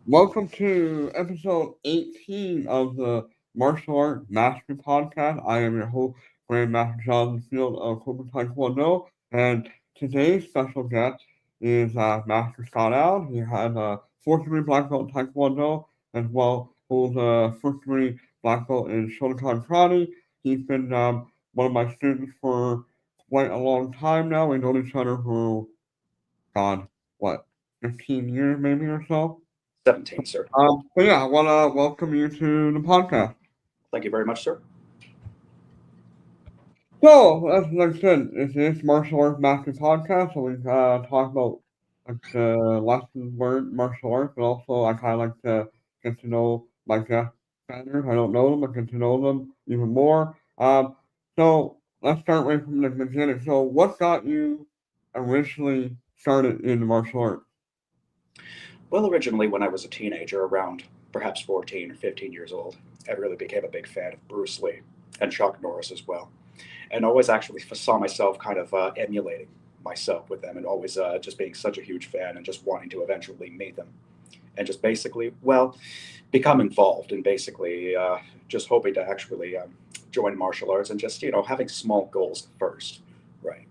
Welcome to episode 18 of the Martial Art Mastery Podcast. I am your host, Grandmaster John Field of Cobourg Taekwondo, and today's special guest is Master Scott Allen. He has a fourth degree black belt in Taekwondo, as well holds a first degree black belt in Shotokan Karate. He's been one of my students for quite a long time now. We've known each other for, God, what, 15 years maybe or so? 17, sir. But yeah, I want to welcome you to the podcast. Thank you very much, sir. So, as I said, this is Martial Arts Master Podcast, so we talk about like the lessons learned martial arts, but also I kind of like to get to know my guests better. I don't know them, but get to know them even more. So let's start right from the beginning. So, what got you originally started in the martial arts? Well, originally, when I was a teenager, around perhaps 14 or 15 years old, I really became a big fan of Bruce Lee and Chuck Norris as well. And always actually saw myself kind of emulating myself with them and always just being such a huge fan and just wanting to eventually meet them. And just basically, well, become involved and basically just hoping to actually join martial arts and just, having small goals first, right?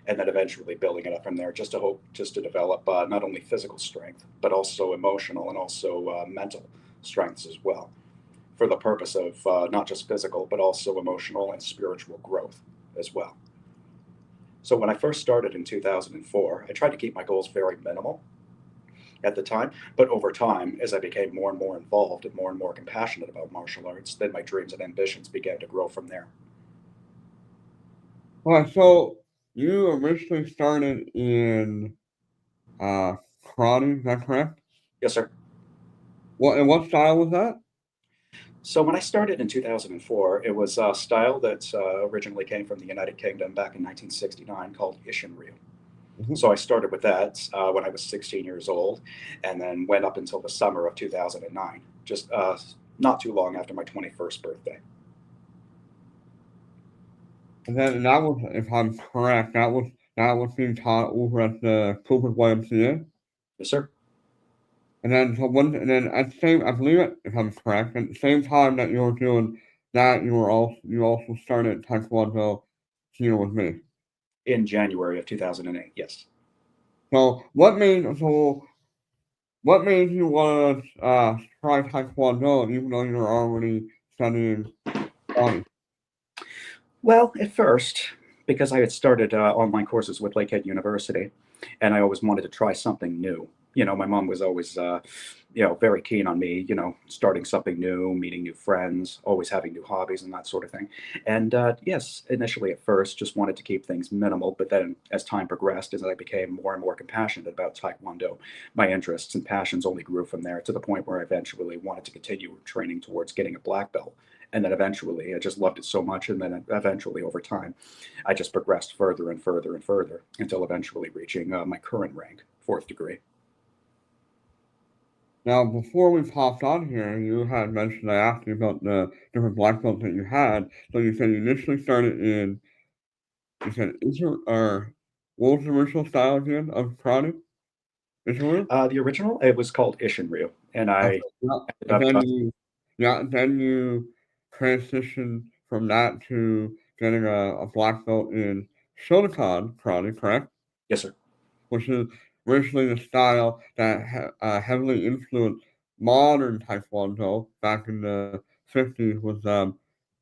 And then eventually building it up from there just to hope just to develop not only physical strength but also emotional and also mental strengths as well for the purpose of not just physical but also emotional and spiritual growth as well. So when I first started in 2004, I tried to keep my goals very minimal at the time, but over time, as I became more and more involved and more compassionate about martial arts, then my dreams and ambitions began to grow from there. So you originally started in uh, karate, is that correct? Yes, sir. What style was that? So when I started in 2004, it was a style that originally came from the United Kingdom back in 1969 called Ishin Ryu. Mhm. So I started with that when I was 16 years old, and then went up until the summer of 2009, just not too long after my 21st birthday. And then that was, if I'm correct, that was being taught over at the Cobourg YMCA. Yes, sir. And then at the same, I believe it, if I'm correct, at the same time that you were doing that, you also started Taekwondo here with me. In January of 2008. Yes. So what made you want to try Taekwondo even though you're already studying karate? Well, at first, because I had started online courses with Lakehead University, and I always wanted to try something new. My mom was always, very keen on me, starting something new, meeting new friends, always having new hobbies and that sort of thing. And yes, initially at first, just wanted to keep things minimal. But then as time progressed, as I became more and more compassionate about Taekwondo, my interests and passions only grew from there to the point where I eventually wanted to continue training towards getting a black belt. And then eventually, I just loved it so much. And then eventually, over time, I just progressed further and further and further until eventually reaching my current rank, fourth degree. Now, before we popped on here, you had mentioned I asked you about the different black belts that you had. So you said you initially started in, you said or what was the original style again of karate? Ishiru? The original, it was called Ishinryu, and Okay, I yeah. ended And up. then you transitioned from that to getting a black belt in Shotokan karate, correct? Yes, sir. Which is originally the style that heavily influenced modern Taekwondo back in the 50s with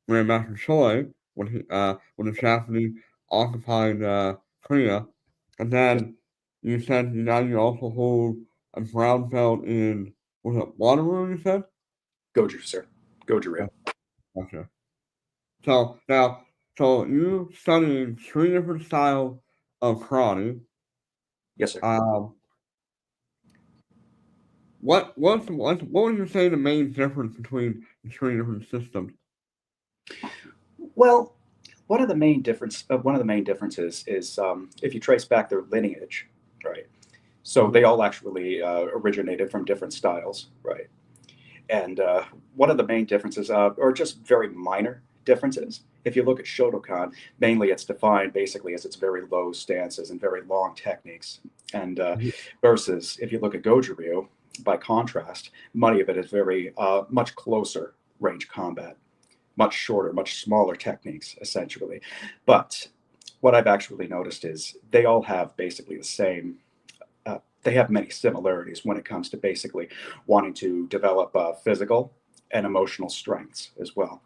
Grandmaster Choi when the Japanese occupied Korea. And Yes, then you said now you also hold a brown belt in, was it Waterloo, you said? Goju, sir. Goju-ryu. Oh, gotcha. So now, so you studying three different styles of karate. Yes, sir. Um, what would you say the main difference between the three different systems? Well, one of the main differences is if you trace back their lineage, right? So Mhm. they all actually originated from different styles, right? And one of the main differences, or just very minor differences, if you look at Shotokan, mainly it's defined basically as its very low stances and very long techniques. And Mhm. versus if you look at Goju-ryu, By contrast, many of it is very much closer range combat, much shorter, much smaller techniques, essentially. But what I've actually noticed is they all have basically the same. They have many similarities when it comes to basically wanting to develop physical and emotional strengths as well.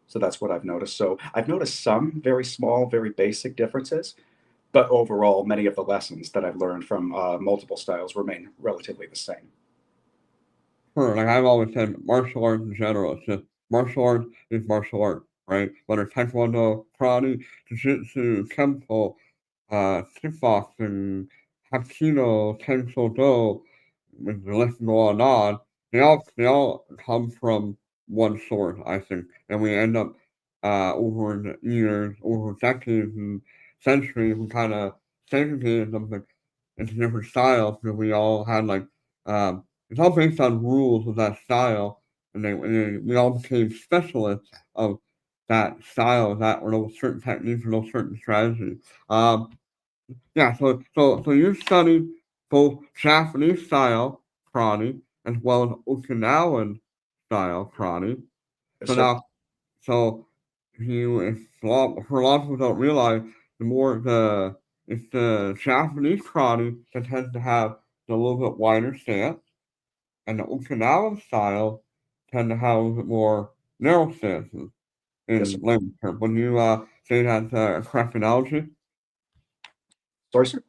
So that's what I've noticed. So I've noticed some very small, very basic differences, but overall, many of the lessons that I've learned from multiple styles remain relatively the same. Sure, like I've always said, martial arts in general, it's just martial arts is martial art, right? Whether it's Taekwondo, karate, jiu-jitsu, kempo, kickboxing, hapkido, kensho do, with the list go on, they all come from one source, I think, and we end up over the years, over decades and centuries, we kind of segregated them into different styles because we all had like it's all based on rules of that style, and we all became specialists of that style, that or those certain techniques or those certain strategies. Yeah, so you studied both Japanese style karate as well as Okinawan style karate. Yes, So sir. now, so if for a lot of people don't realize, the more it's the Japanese karate that tends to have the little bit wider stance, and the Okinawan style tend to have a little bit more narrow stances Yes, sir. in layman's terms. When you say that's a correct analogy, Sorry, sir.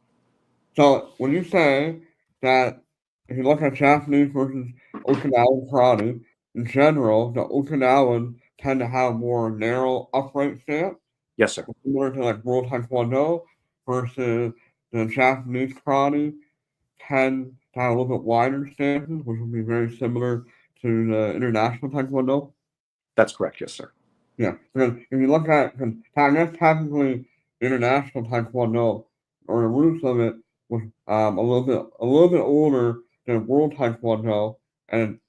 so when you say that if you look at Japanese versus Okinawan karate, in general, the Okinawan tend to have more narrow upright stance, Yes, sir. similar to like World Taekwondo, versus the Japanese karate tend to have a little bit wider stances, which would be very similar to the international Taekwondo. That's correct. Yes, sir. Yeah, because if you look at, because that's technically international Taekwondo, or the roots of it was a little bit older than World Taekwondo, and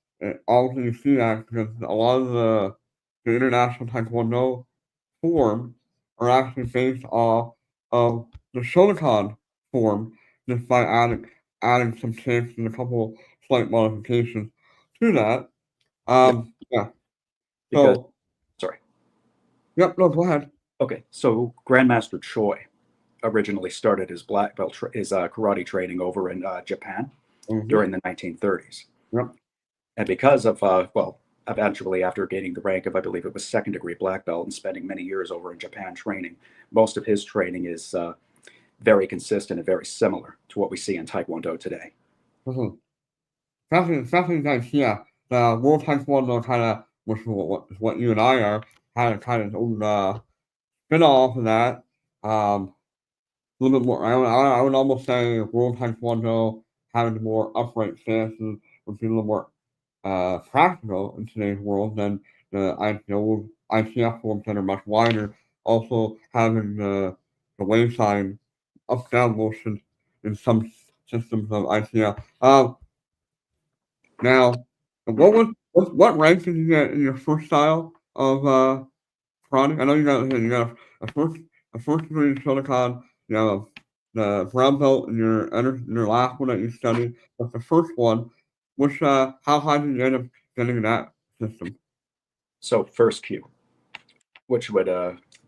obviously you see that because a lot of the international Taekwondo forms are actually based off of the Shotokan form, just by adding some shapes and a couple slight modifications to that. Yeah, Yeah. because So, sorry. yep. No, go ahead. Okay, so Grandmaster Choi originally started his black belt, his karate training over in Japan Mhm. during the 1930s. Yep. And because of, well, eventually after gaining the rank of, I believe it was second degree black belt and spending many years over in Japan training, most of his training is very consistent and very similar to what we see in Taekwondo today. Mhm. Especially like, yeah, the World Taekwondo kind of, which is what you and I are, had a kind of own spin off of that. A little bit more. I would almost say World Taekwondo having more upright stances would be a little more practical in today's world than the old ITF forms that are much wider. Also having the wavesign up down motion in some systems of ITF. Now, what rank did you get in your first style of karate? I know you got a first degree Shotokan, you have the brown belt in your last one that you studied, but the first one, which how high did you end up getting in that system? So, first Q, which would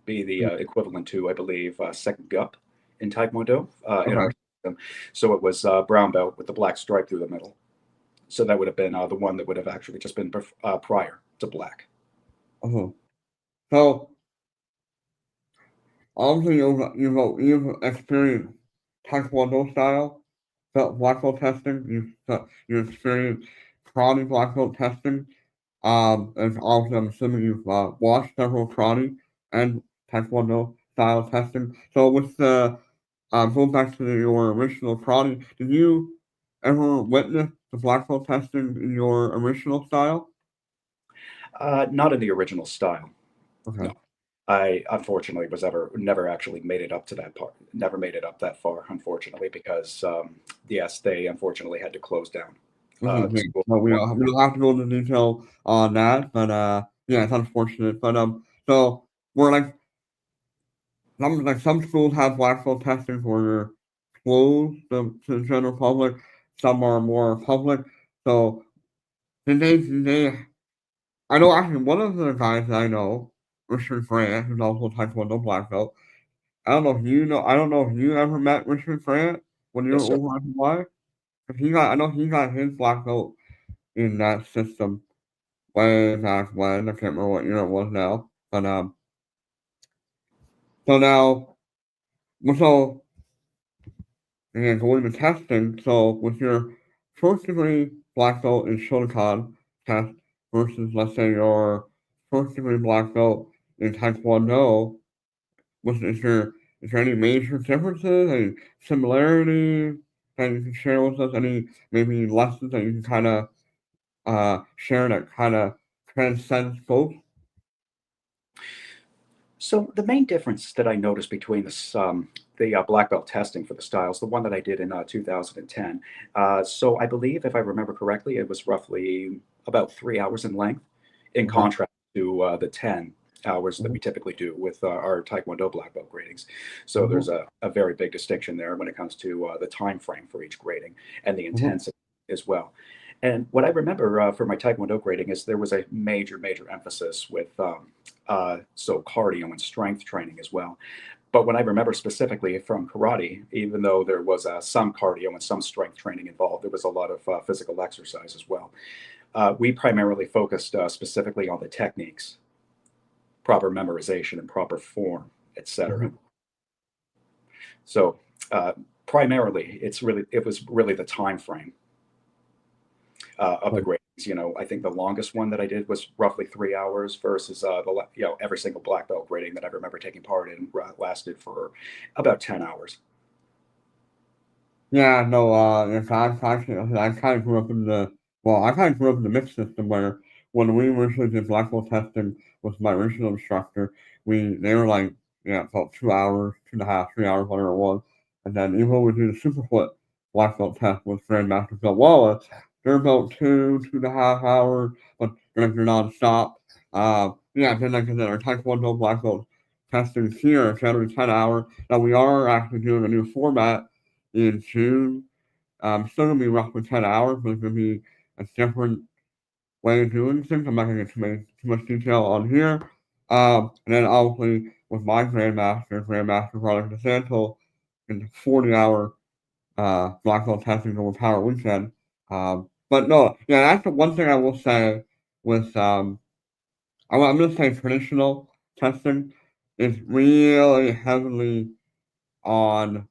be the Mm, equivalent to, I believe, second gup in Taekwondo in our okay. system. So, it was brown belt with the black stripe through the middle. So, that would have been the one that would have actually just been prior to black. Uh-huh. So obviously you've experienced Taekwondo style, black belt testing. You experienced karate black belt testing. And obviously, I'm assuming you've watched several karate and taekwondo style testing. So, with the going back to your original karate, did you ever witness the black belt testing in your original style? Not in the original style. No. Okay. I unfortunately was ever never actually made it up to that part. Never made it up that far, unfortunately, because yes, they unfortunately had to close down the Yeah. school. No, we don't have to go into detail on that, but yeah, it's unfortunate. But so we're some schools have black belt testing where you're closed to the general public. Some are more public. So did they I know actually one of the guys that I know, Richard Grant, who's also a Taekwondo black belt. I don't know if you ever met Richard Grant when you were Yes, sir. over at Hawaii. 'Cause I know he got his black belt in that system way back when. I can't remember what year it was now. But so now so and going to testing, so with your first degree black belt in Shotokan test versus let's say your first degree black belt in Taekwondo, is there any major differences, any similarities that you can share with us? Any maybe lessons that you can kind of share that kind of transcends both? So the main difference that I noticed between the black belt testing for the styles, the one that I did in 2010. So I believe, if I remember correctly, it was roughly about 3 hours in length, in Okay. contrast to the 10 hours that Mhm, we typically do with our Taekwondo black belt gradings. So there's mhm, a very big distinction there when it comes to the time frame for each grading and the mhm, intensity as well. And what I remember for my Taekwondo grading is there was a major emphasis with so cardio and strength training as well. But what I remember specifically from karate, even though there was some cardio and some strength training involved, there was a lot of physical exercise as well. We primarily focused specifically on the techniques, proper memorization, and proper form, etc. mhm. So uh, primarily, it was really the time frame of the So, gradings. You know, I think the longest one that I did was roughly 3 hours versus every single black belt grading that I remember taking part in lasted for about 10 hours. yeah, no, if I kind of grew up in I kind of grew up in the mixed system where when we originally did black belt testing with my original instructor, they were like, yeah, about 2 hours, 2.5, 3 hours, whatever it was. And then even when we do the super foot black belt test with Grandmaster Bill Wallace, they're about 2.5 hours, but they're non-stop. Yeah, then like I said, our Taekwondo black belt testing here is generally 10 hours. Now we are actually doing a new format in June. Still gonna be roughly 10 hours, but it's gonna be a different way of doing things. I'm not gonna get too much detail on here. And then obviously with my Grandmaster Product DeSanto, in 40-hour black belt testing over Power Weekend. But no, yeah, that's the one thing I will say with I'm gonna say traditional testing is really heavily on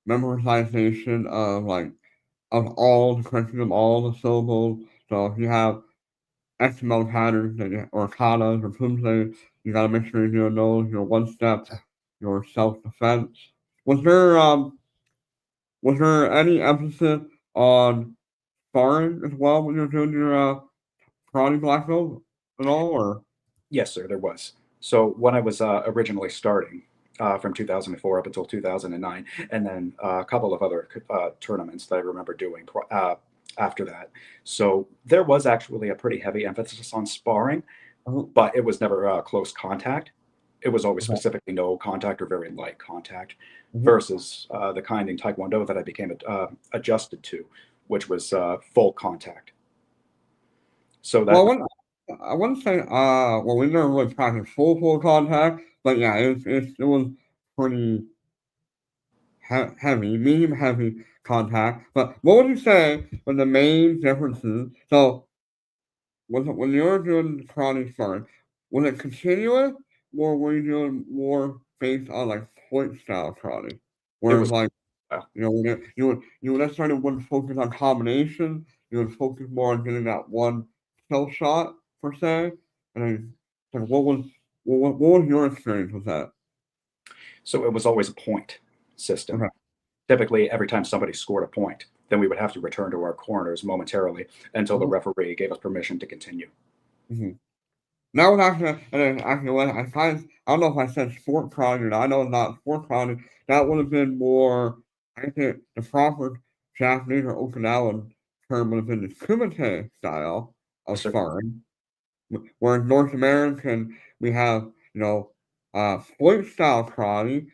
memorization of all the curriculum, all the syllables. So if you have XML patterns or katas or pumses, you gotta make sure you're doing those, your one step, your self defense. Was there um was there any emphasis on sparring as well when you're doing your karate black belt at all or Yes, sir, there was. So when I was originally starting from 2004 up until 2009, and then a couple of other tournaments that I remember doing after that. So there was actually a pretty heavy emphasis on sparring, uh, but it was never close contact. It was always okay. specifically no contact or very light contact, Mhm. versus the kind in Taekwondo that I became adjusted to, which was full contact. So Well, that I wouldn't say we never really practiced full contact, but yeah, it was pretty heavy, medium heavy contact. But what would you say were the main differences? So, when you were doing karate sparring, was it continuous, or were you doing more based on like point style karate? it Whereas was. like Uh, you would necessarily wouldn't focus on combination. You would focus more on getting that one kill shot per se. And then, like, what was your experience with that? So it was always a point system. Okay. Typically, every time somebody scored a point, then we would have to return to our corners momentarily until the Mhm, referee gave us permission to continue. mhm. That was actually, and then actually, when I don't know if I said sport karate or not. I know it's not sport karate. That would have been more, I think, the proper Japanese or Okinawan term would have been the kumite style Yes, of sir. sparring. Whereas North American, we have, sport style karate,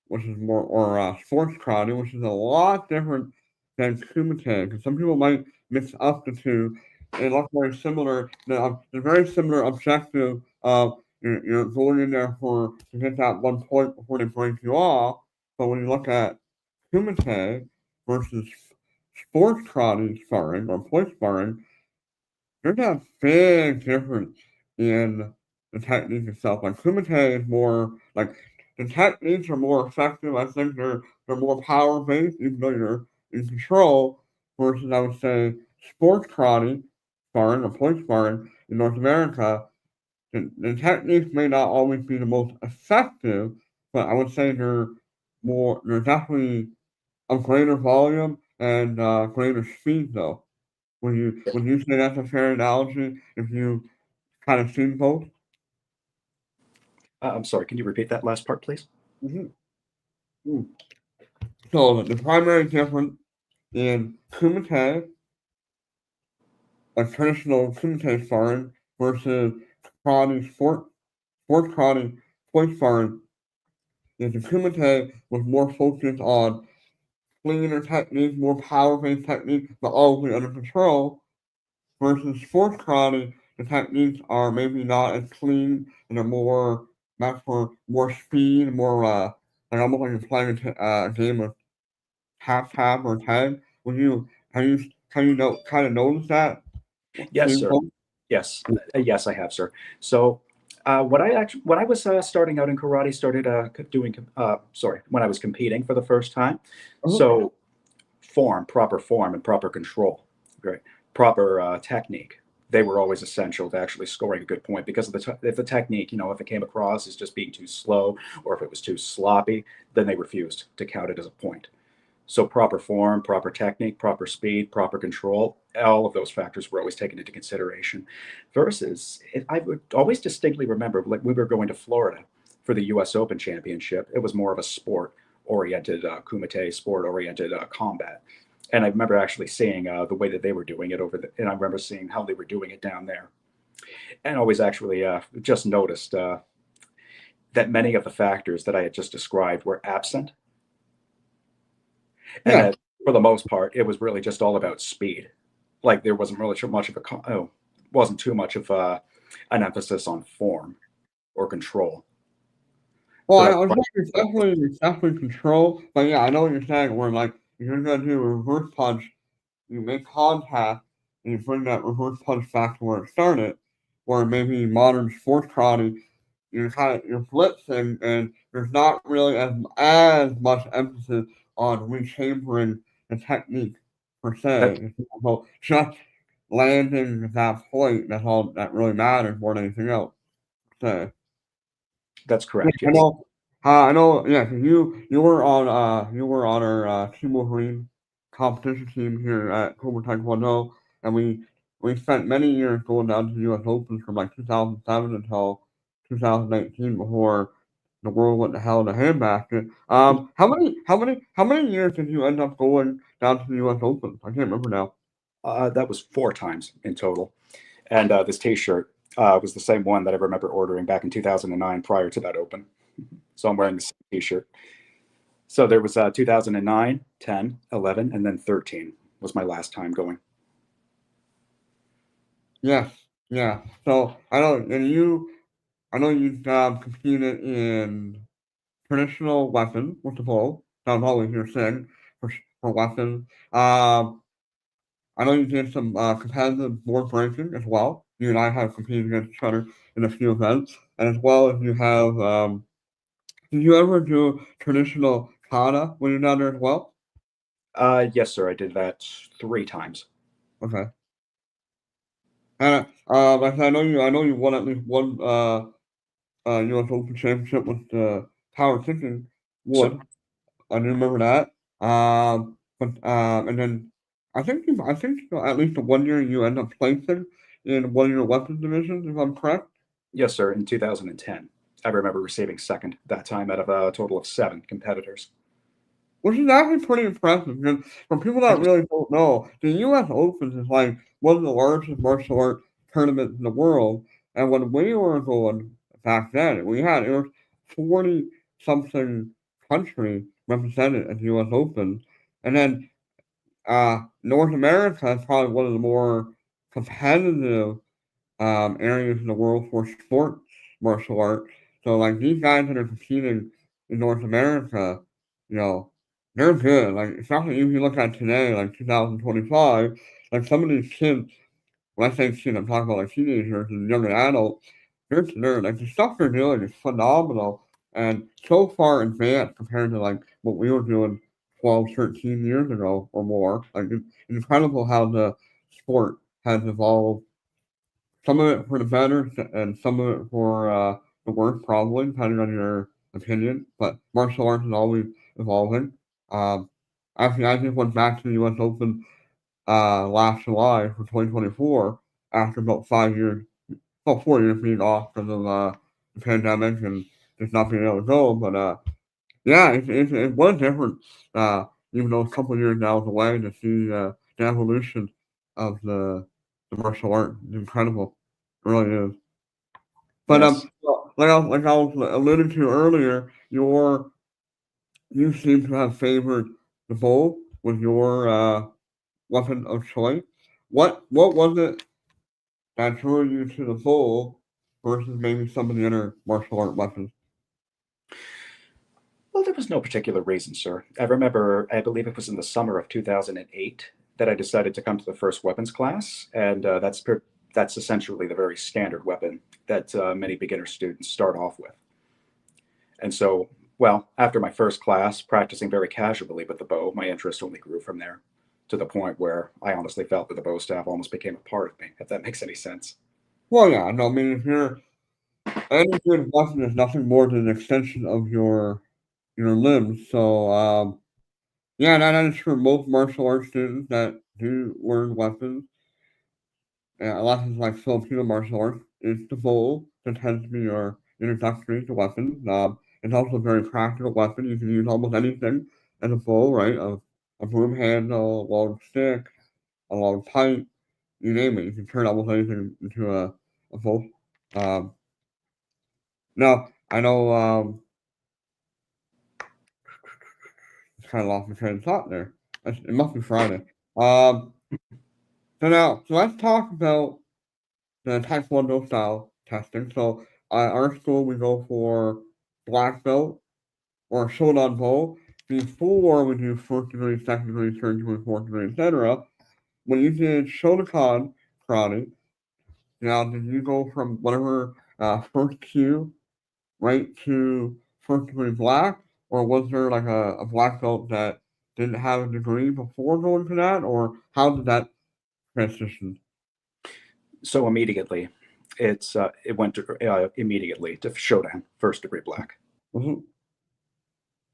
which is more, or sports karate, which is a lot different than kumite. Because some people mix up the two. They look very similar. They're very similar objective of you're going in there for to get that 1 point before they break you off. But when you look at Kumite versus sports karate sparring or point sparring, there's a big difference in the technique itself. Like Kumite is more like the techniques are more effective. I think they're more power based, even though you're in control. Versus I would say sports karate sparring or point sparring in North America, the techniques may not always be the most effective, but I would say they're definitely of greater volume and greater speed though. Would you say that's a fair analogy if you kind of seen both? I'm sorry, can you repeat that last part, please? Mm-hmm. Mm. So the primary difference in kumite, like traditional kumite sparring, versus karate sports karate point sparring, is the kumite was more focused on cleaner technique, more power-based technique, but always under control. Versus sports karate, the techniques are maybe not as clean and are more meant for more speed, more like almost like you're playing a game of tap or tag. Would you have you know kind of noticed that? Yes, Seen sir. both? Yes, yes, I have, sir. So, when I was starting out in karate, started doing, sorry, when I was competing for the first time. Uh-huh. So, form, and proper control, right? Proper technique. They were always essential to actually scoring a good point because of if the technique, if it came across as just being too slow or if it was too sloppy, then they refused to count it as a point. So proper form, proper technique, proper speed, proper control, all of those factors were always taken into consideration. Versus, I would always distinctly remember, like we were going to Florida for the U.S. Open Championship. It was more of a sport-oriented kumite, sport-oriented combat. And I remember actually seeing the way that they were doing it and I remember seeing how they were doing it down there. And always actually just noticed that many of the factors that I had just described were absent, and Yeah. that for the most part, it was really just all about speed. Like there wasn't really too much of wasn't too much of an emphasis on form or control. Well, So I that's was why. like it's definitely control, but yeah, I know what you're saying. Where like if you're gonna do a reverse punch, you make contact and you bring that reverse punch back to where it started. Where maybe modern sports karate, you're blitzing and there's not really as much emphasis on rechambering the technique per That se. It's about just landing that point. That's all that really matters more than anything else. So. that's Yeah, correct. I Yes. know. I know. Yeah, 'cause you were on our Team Wolverine competition team here at Cobourg Taekwondo, and we spent many years going down to the U.S. Open from like 2007 until 2019 before the world went to hell in a handbasket. How many years did you end up going down to the U.S. Open? I can't remember now. That was 4 times in total. And this T-shirt was the same one that I remember ordering back in 2009 prior to that open. So I'm wearing the same T-shirt. So there was 2009, 10, 11, and then 13 was my last time going. Yes, yeah. So I know you competed in traditional weapon with the bow. That was always your thing for weapons. I know you did some competitive board breaking as well. You and I have competed against each other in a few events, and as well as you have. Did you ever do traditional kata when you're down there as well? Yes, sir. I did that 3 times. Okay. And like I know you won at least one U.S. Open championship with the power kicking So wood. I do remember that. But and then I think at least the 1 year you end up placing in one of your weapons divisions, if I'm correct. yes, sir. In 2010, I remember receiving second that time out of a total of 7 competitors. Which is actually pretty impressive because for people Thank that you. really don't know, the U.S. Open is like one of the largest martial art tournaments in the world. And when we were going back then, it was 40 something countries represented at the U.S. Open. And then North America is probably one of the more competitive areas in the world for sports martial art. So like these guys that are competing in North America, you know, they're good. Like especially if you look at today, like 2025, like some of these kids, when I say kids, I'm talking about like teenagers and young adults, they're like the stuff they're doing is phenomenal and so far advanced compared to like what we were doing 12, 13 years ago or more. Like it's incredible how the sport has evolved, some of it for the better and some of it for the worse, probably, depending on your opinion. But martial arts is always evolving. Um, Actually, I just went back to the U.S. Open last July for 2024 after about 5 years, about 4 years being off because of the pandemic and just not being able to go. But yeah, it was different, even though it's a couple of years now away to see the evolution of the martial art. It's incredible. It really is. But Yes. well, like I was alluding to earlier, you seem to have favored the bow with your weapon of choice. What was it that drew you to the bow versus maybe some of the other martial art weapons? Well, there was no particular reason, sir. I remember, I believe it was in the summer of 2008 that I decided to come to the first weapons class, and that's essentially the very standard weapon that many beginner students start off with. And so, well, after my first class, practicing very casually with the bow, my interest only grew from there to the point where I honestly felt that the bow staff almost became a part of me, if that makes any sense. Well, yeah, no, I mean, if you're any good weapon is nothing more than an extension of your limbs. So, yeah, that is for most martial arts students that do learn weapons. Lessons like Filipino martial arts is the bow that tends to be your introductory to weapons. It's also a very practical weapon. You can use almost anything as a bow, right? A broom handle, a long stick, a long pipe, you name it. You can turn almost anything into a bow. Um, Now, I know kind of lost my train of thought there. It must be Friday. Um, so let's talk about the Taekwondo style testing. So our school we go for black belt or shodan bow before we do first degree, second degree, third degree, fourth degree, etc. When you did Shotokan karate, now did you go from whatever first cue right to first degree black, or was there like a black belt that didn't have a degree before going to that, or how did that transition? So immediately, it went to, immediately to Shodan, first degree black. Mhm.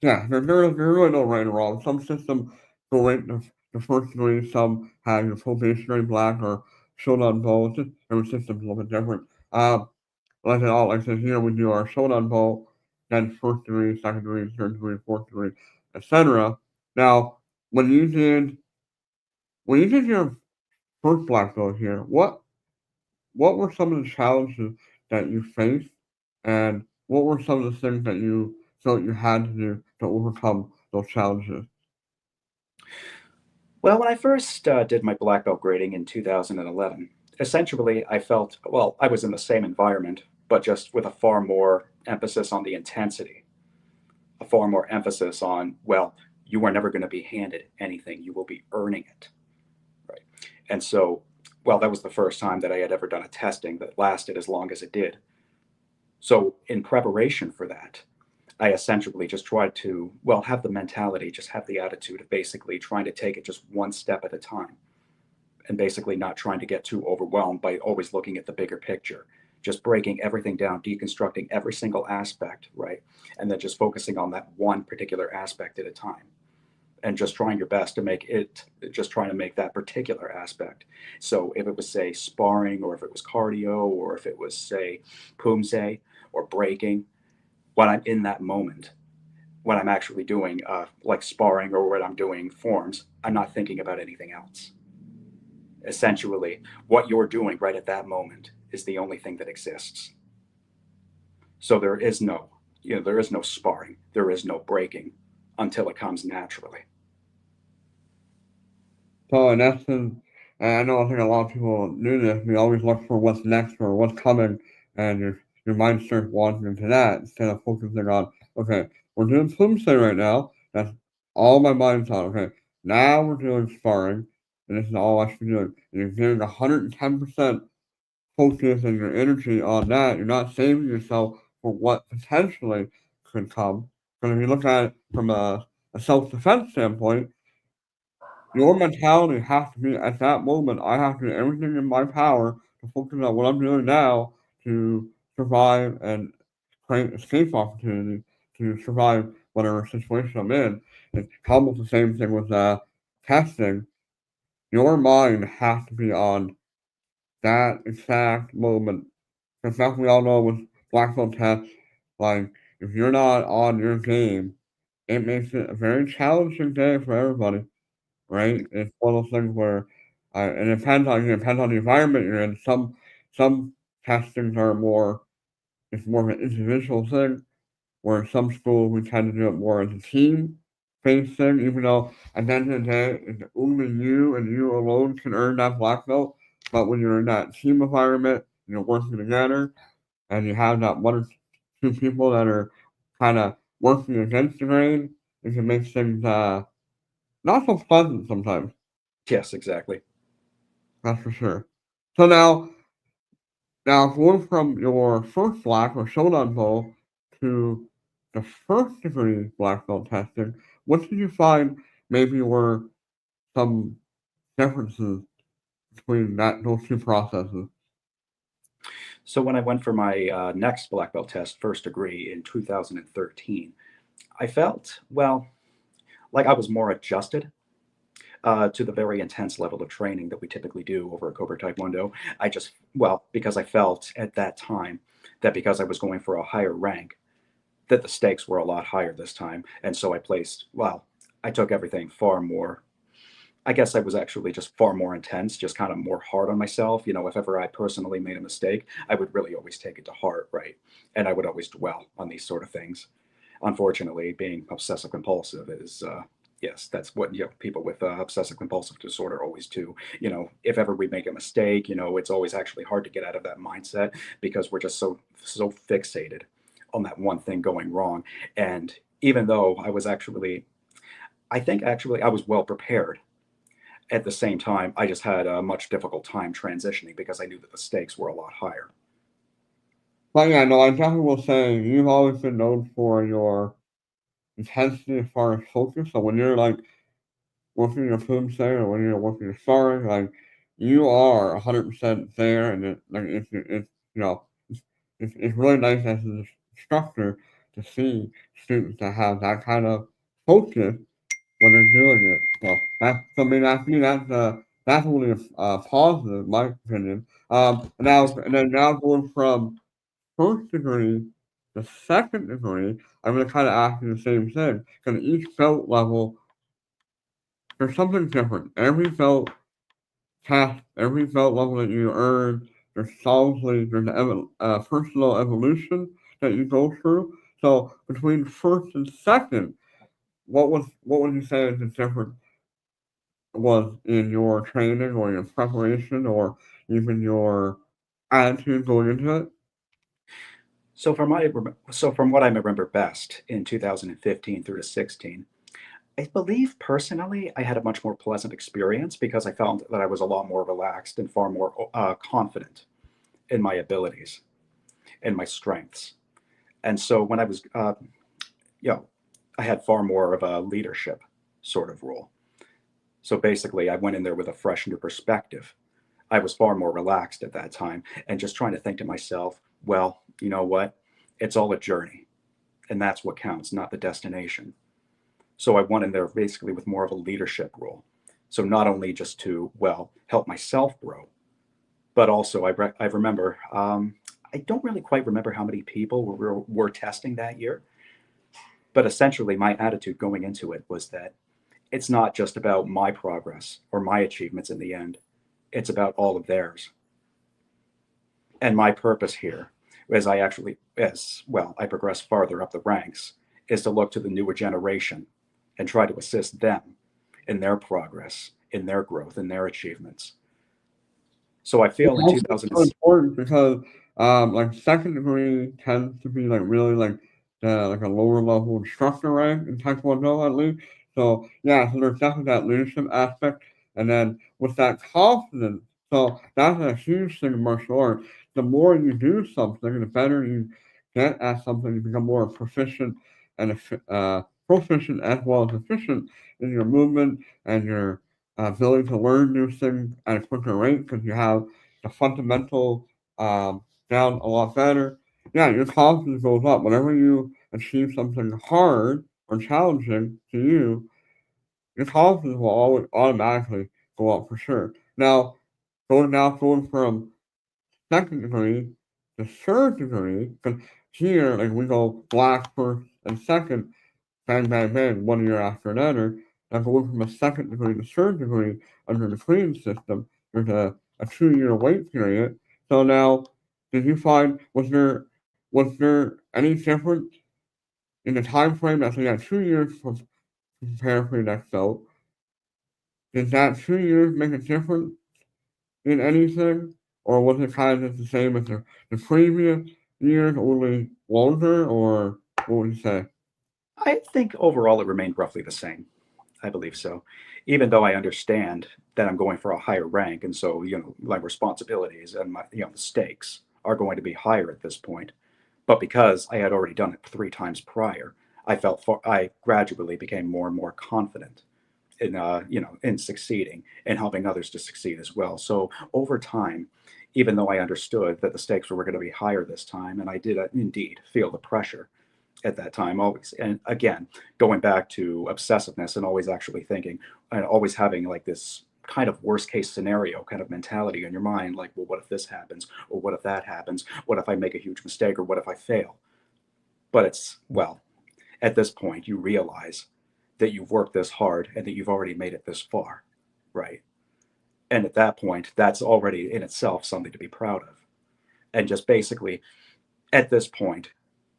Yeah, there's really no right or wrong. Some systems go right to first degree, some have your probationary black or shodan bow. Just every system's a little bit different. Like I said here, we do our shodan bow, then first degree, second degree, third degree, fourth degree, etc. Now, when you did when you did your first black belt here, what were some of the challenges that you faced, and what were some of the things that you felt you had to do to overcome those challenges? Well, when I first did my black belt grading in 2011, essentially I felt, well, I was in the same environment, but just with a far more emphasis on the intensity, a far more emphasis on, well, you are never going to be handed anything, you will be earning it. Right. And so, well, that was the first time that I had ever done a testing that lasted as long as it did. So, in preparation for that, I essentially just tried to, well, have the mentality, just have the attitude of basically trying to take it just one step at a time and basically not trying to get too overwhelmed by always looking at the bigger picture, just breaking everything down, deconstructing every single aspect, right? And then just focusing on that one particular aspect at a time and just trying your best to make it, just trying to make that particular aspect. So if it was, say, sparring, or if it was cardio, or if it was, say, pumse or breaking, when I'm in that moment, when I'm actually doing like sparring or when I'm doing forms, I'm not thinking about anything else. Essentially, what you're doing right at that moment is the only thing that exists. So there is no, there is no sparring, there is no breaking until it comes naturally. So in essence, and I think a lot of people do this, we always look for what's next or what's coming, and your mind starts wandering to that instead of focusing on, okay, we're doing swim stay right now. That's all my mind's on. Okay, now we're doing sparring, and this is all I should be doing. And you're giving 110% focus and your energy on that. You're not saving yourself for what potentially could come. Because if you look at it from a self defense standpoint, your mentality has to be at that moment. I have to do everything in my power to focus on what I'm doing now to survive and create escape opportunity to survive whatever situation I'm in. It's almost the same thing with testing. Your mind has to be on that exact moment. Because like we all know with black belt tests, like if you're not on your game, it makes it a very challenging day for everybody, right? It's one of those things where it depends on the environment you're in. Some testings are more it's more of an individual thing, where in some schools we tend to do it more as a team based thing, even though at the end of the day it's only you and you alone can earn that black belt. But when you're in that team environment, you're working together and you have that one or two people that are kind of working against the grain, it can make things not so pleasant sometimes. Yes, exactly. That's for sure. So now going from your first black or Shodan Bowl to the first degree black belt testing, what did you find maybe were some differences between those two processes? So when I went for my next black belt test, first degree in 2013, I felt, well, like I was more adjusted to the very intense level of training that we typically do over at Cobourg Taekwondo. I just, well, because I felt at that time that because I was going for a higher rank, that the stakes were a lot higher this time. And so I placed, well, I took everything far more. I guess I was actually just far more intense, just kind of more hard on myself. You know, if ever I personally made a mistake, I would really always take it to heart, right? And I would always dwell on these sort of things. Unfortunately, being obsessive compulsive is, yes, that's what people with obsessive compulsive disorder always do. You know, if ever we make a mistake, you know, it's always actually hard to get out of that mindset because we're just so fixated on that one thing going wrong. And even though I think actually I was well prepared. At the same time, I just had a much difficult time transitioning because I knew that the stakes were a lot higher. But yeah, no, I definitely will say you've always been known for your intensity as far as focus. So when you're like working your film set or when you're working your sparring, like you are 100% there, and it's you know it's really nice as an instructor to see students that have that kind of focus when they're doing it. So that's something I think that's only a positive, in my opinion. Now going from first degree to second degree, I'm gonna kind of ask you the same thing because each belt level there's something different. Every belt test, every belt level that you earn, there's personal evolution that you go through. So between first and second, what would you say is the difference was in your training or your preparation or even your attitude going into it? So from what I remember best in 2015 through to 16, I believe personally I had a much more pleasant experience because I found that I was a lot more relaxed and far more confident in my abilities and my strengths. And so when I was, you know, I had far more of a leadership sort of role. So basically, I went in there with a fresh new perspective. I was far more relaxed at that time and just trying to think to myself, well, you know what? It's all a journey, and that's what counts, not the destination. So I went in there basically with more of a leadership role. So not only just to, well, help myself grow, but also I remember, I don't really quite remember how many people were testing that year, but essentially my attitude going into it was that it's not just about my progress or my achievements in the end. It's about all of theirs. And my purpose here, as well, I progress farther up the ranks, is to look to the newer generation and try to assist them in their progress in their growth and their achievements. So I It's feel in also 2000, so important because like second degree tends to be like really like like a lower level instructor rank in Taekwondo at least. So yeah, so there's definitely that leadership aspect, and then with that confidence, so that's a huge thing in martial arts. The more you do something, the better you get at something. You become more proficient and proficient as well as efficient in your movement and your ability to learn new things at a quicker rate because you have the fundamental down a lot better. Yeah, your confidence goes up. Whenever you achieve something hard or challenging to you, your confidence will always automatically go up for sure. Going from second degree to third degree, because here like we go black first and second, bang, bang, bang, 1 year after another. And going from a second degree to third degree under the Korean system, there's a 2 year wait period. So now, did you find was there any difference in the time frame that so you had 2 years to prepare for your next belt? Did that 2 years make a difference in anything? Or was it kind of just the same as the previous years, only longer, or what would you say? I think overall it remained roughly the same. I believe so. Even though I understand that I'm going for a higher rank, and so my responsibilities and my the stakes are going to be higher at this point. But because I had already done it 3 times prior, I gradually became more and more confident in in succeeding and helping others to succeed as well. So over time, even though I understood that the stakes were going to be higher this time, and I did indeed feel the pressure at that time always, and again, going back to obsessiveness and always actually thinking and always having like this kind of worst case scenario kind of mentality in your mind, like, well, what if this happens, or what if that happens, what if I make a huge mistake, or what if I fail? But it's, well, at this point you realize that you've worked this hard and that you've already made it this far, right? And at that point, that's already in itself something to be proud of. And just basically at this point,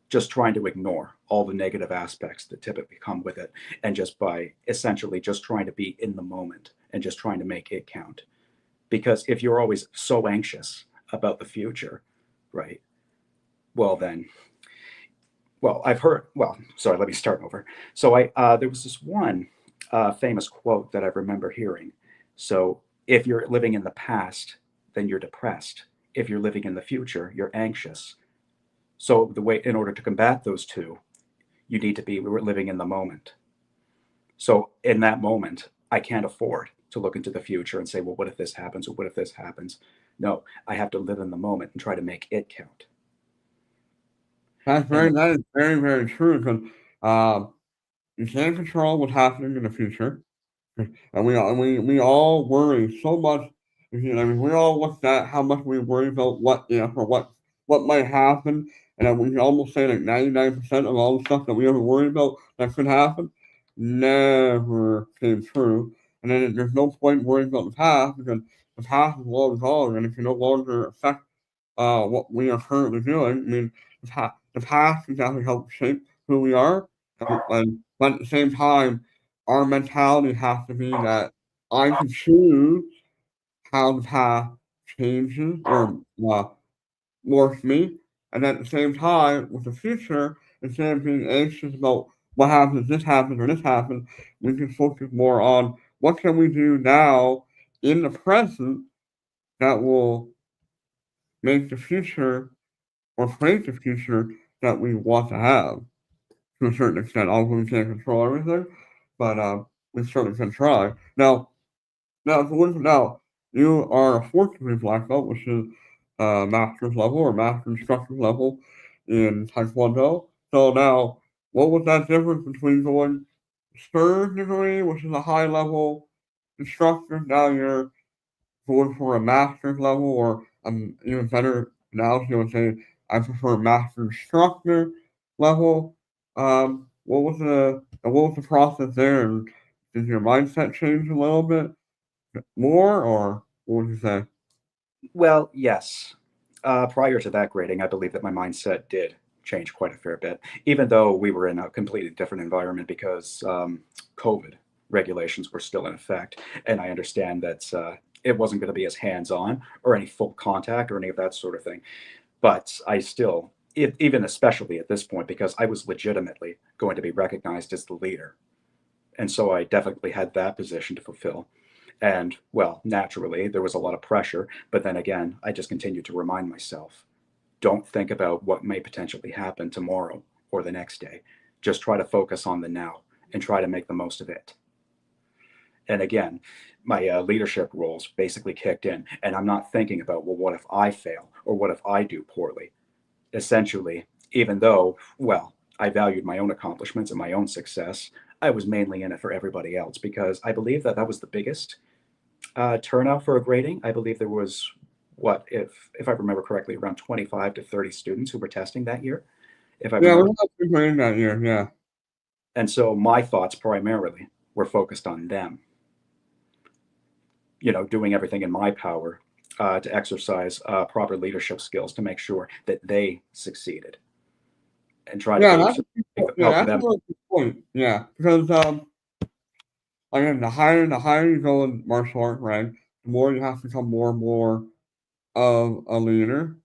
just trying to ignore all the negative aspects that typically come with it, and just by essentially just trying to be in the moment and just trying to make it count. Because if you're always so anxious about the future, right, well then, I've heard, sorry, let me start over. So there was this one famous quote that I remember hearing. So if you're living in the past, then you're depressed. If you're living in the future, you're anxious. So the way, in order to combat those two, you need to be living in the moment. So in that moment, I can't afford to look into the future and say, well, what if this happens, or what if this happens? No, I have to live in the moment and try to make it count. And That is very, very true because um, you can't control what's happening in the future. And we all worry so much. I mean, we all look at how much we worry about what if or what might happen, and then we can almost say like 99% of all the stuff that we ever worried about that could happen never came true. And then there's no point worrying about the past because the past is long gone, and it can no longer affect what we are currently doing. I mean, the past can definitely help shape who we are, but at the same time, our mentality has to be that I can choose how the path changes or morphs me, and at the same time, with the future, instead of being anxious about what happens, this happens, or this happens, we can focus more on what can we do now in the present that will make the future or create the future that we want to have to a certain extent. Although we can't control everything, but we certainly can try. Now, you are a fourth degree black belt, which is master's level or master instructor level in Taekwondo. So now, what was that difference between going third degree, which is a high level instructor, now you're going for a master's level, or even better analogy, I would say I prefer master instructor level. What was the process there? And did your mindset change a little bit more, or what would you say? well, yes. Prior to that grading, I believe that my mindset did change quite a fair bit, even though we were in a completely different environment because COVID. regulations were still in effect. And I understand that it wasn't going to be as hands on or any full contact or any of that sort of thing. But I still, even especially at this point, because I was legitimately going to be recognized as the leader. And so I definitely had that position to fulfill. And well, naturally, there was a lot of pressure. But then again, I just continued to remind myself, don't think about what may potentially happen tomorrow or the next day. Just try to focus on the now and try to make the most of it. And again, my leadership roles basically kicked in. And I'm not thinking about, well, what if I fail or what if I do poorly? Essentially, even though, well, I valued my own accomplishments and my own success, I was mainly in it for everybody else because I believe that that was the biggest turnout for a grading. I believe there was what, if I remember correctly, around 25 to 30 students who were testing that year, if I Yeah, we remember. had big rain that year. Yeah. And so my thoughts primarily were focused on them, you know, doing everything in my power to exercise proper leadership skills to make sure that they succeeded and try to Yeah, that's a basically good point. Yeah, help that's a them. really good point. Yeah, because again, the higher you go in martial art rank, the more you have to become more and more of a leader,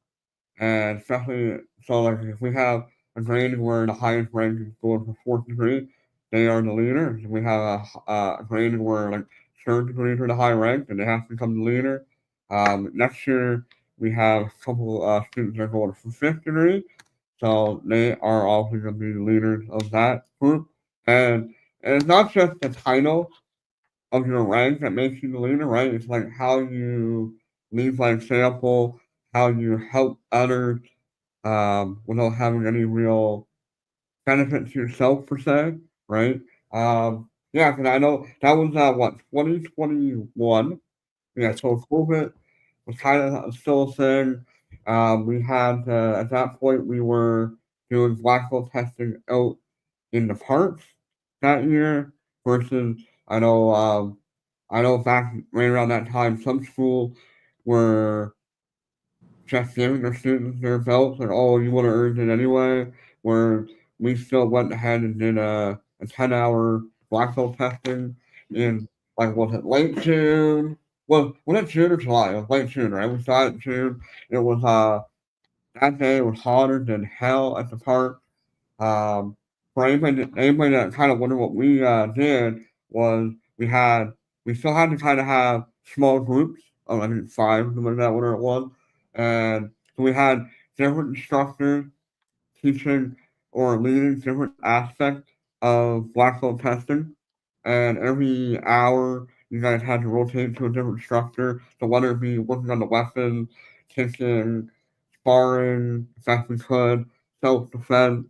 and especially so like if we have a grade where the highest rank is going for fourth degree, they are the leader. If we have a grade where like third degree are the high rank, and they have to become the leader. Next year we have a couple students that are going for fifth degree, so they are also going to be the leaders of that group. And it's not just the title of your rank that makes you the leader, right? It's like how you lead by example, how you help others without having any real benefit to yourself per se, right? Yeah, because I know that was what 2021. Yeah, That's so COVID was kind of still a thing. We had at that point we were doing black hole testing out in the parks that year versus I know I know back right around that time some schools were just giving their students their belts and oh you would have earned it anyway. Where we still went ahead and did a 10-hour black belt testing in like was it late June? Well, was it June or July? It was late June, right? We started in June. It was that day it was hotter than hell at the park. Um, for anybody that kind of wondered what we did was we had we still had to kind of have small groups of I think five, something like that, whatever it was, and so we had different instructors teaching or leading different aspects of black belt testing, and every hour you guys had to rotate to a different instructor. So whether it be working on the weapons, kicking, sparring, if best we could, self defense,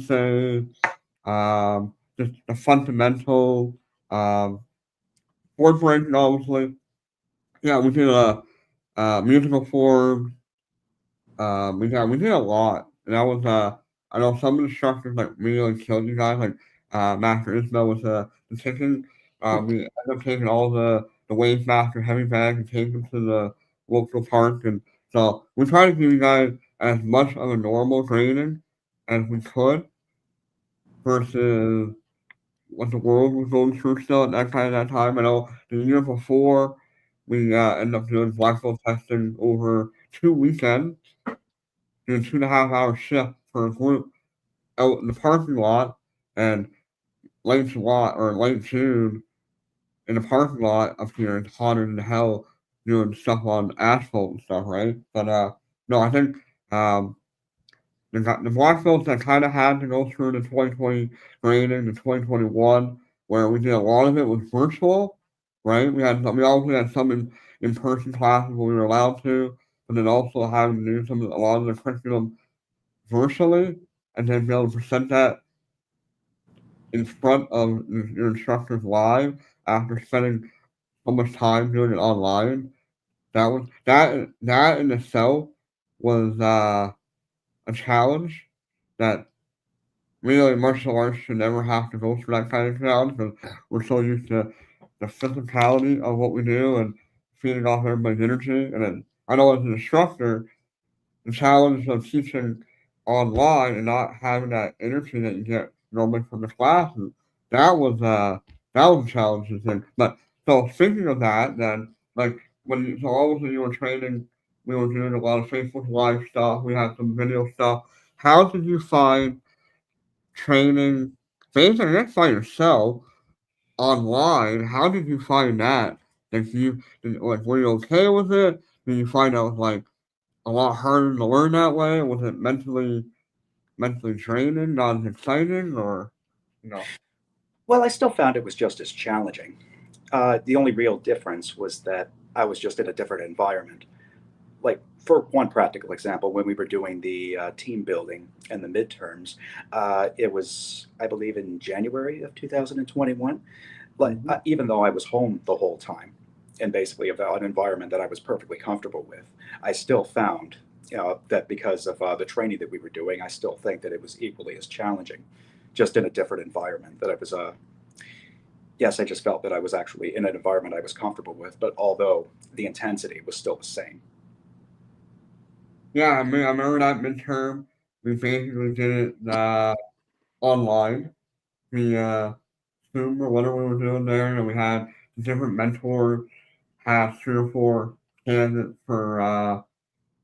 say, just the fundamental board breaking, obviously. Yeah, we did musical forms. We did a lot. And that was I know some of the instructors like really killed you guys. Like Master Isabel was the kicking. We ended up taking all the Wave Master heavy bags and taking them to the local park, and so we tried to give you guys as much of a normal training as we could versus what the world was going through still at that kind of that time. I know the year before we ended up doing black belt testing over 2 weekends, doing 2.5 hour shift for a group out in the parking lot, and late July or late June in the parking lot up here, it's hotter than hell doing stuff on asphalt and stuff, right? But no, I think um, the black belts that kind of had to go through the 2020 grading, the 2021, where we did a lot of it was virtual, right? We also had some in person classes where we were allowed to, but then also having to do a lot of the curriculum virtually, and then be able to present that in front of your instructors live after spending so much time doing it online. That in itself was a challenge that really martial arts should never have to go through that kind of challenge because we're so used to the physicality of what we do and feeding off everybody's energy. And then I know as an instructor, the challenge of teaching online and not having that energy that you get normally from the classes, that was that was a challenging thing. But so speaking of that, then like when you, so obviously you were training, we were doing a lot of Facebook Live stuff. We had some video stuff. How did you find training, basically just by yourself online? How did you find that? Like were you okay with it? Did you find out it was like a lot harder to learn that way? Was it mentally draining, not as exciting, or you know? Well, I still found it was just as challenging. The only real difference was that I was just in a different environment. Like, for one practical example, when we were doing the team building and the midterms, it was, I believe, in January of 2021. Like, Mhm. even though I was home the whole time and basically an environment that I was perfectly comfortable with, I still found that because of the training that we were doing, I still think that it was equally as challenging, just in a different environment. That I was, yes, I just felt that I was actually in an environment I was comfortable with, but although the intensity was still the same. Yeah, I remember that midterm. We basically did it online via Zoom or whatever we were doing there, and we had different mentors, had 3 or 4 candidates for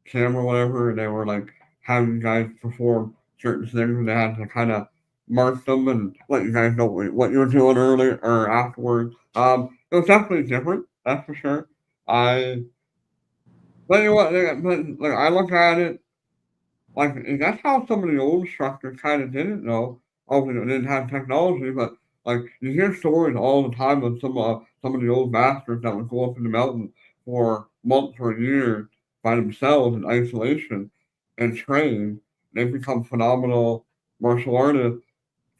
camera or whatever, and they were like having you guys perform certain things, and they had to kind of mark them and let you guys know what you were doing earlier or afterwards. It was definitely different, that's for sure. I, but you know what, but like I look at it. Like, and that's how some of the old instructors kind of did it, though. Obviously, they didn't have technology, but like you hear stories all the time of some of the old masters that would go up in the mountains for months or years by themselves in isolation and train. They become phenomenal martial artists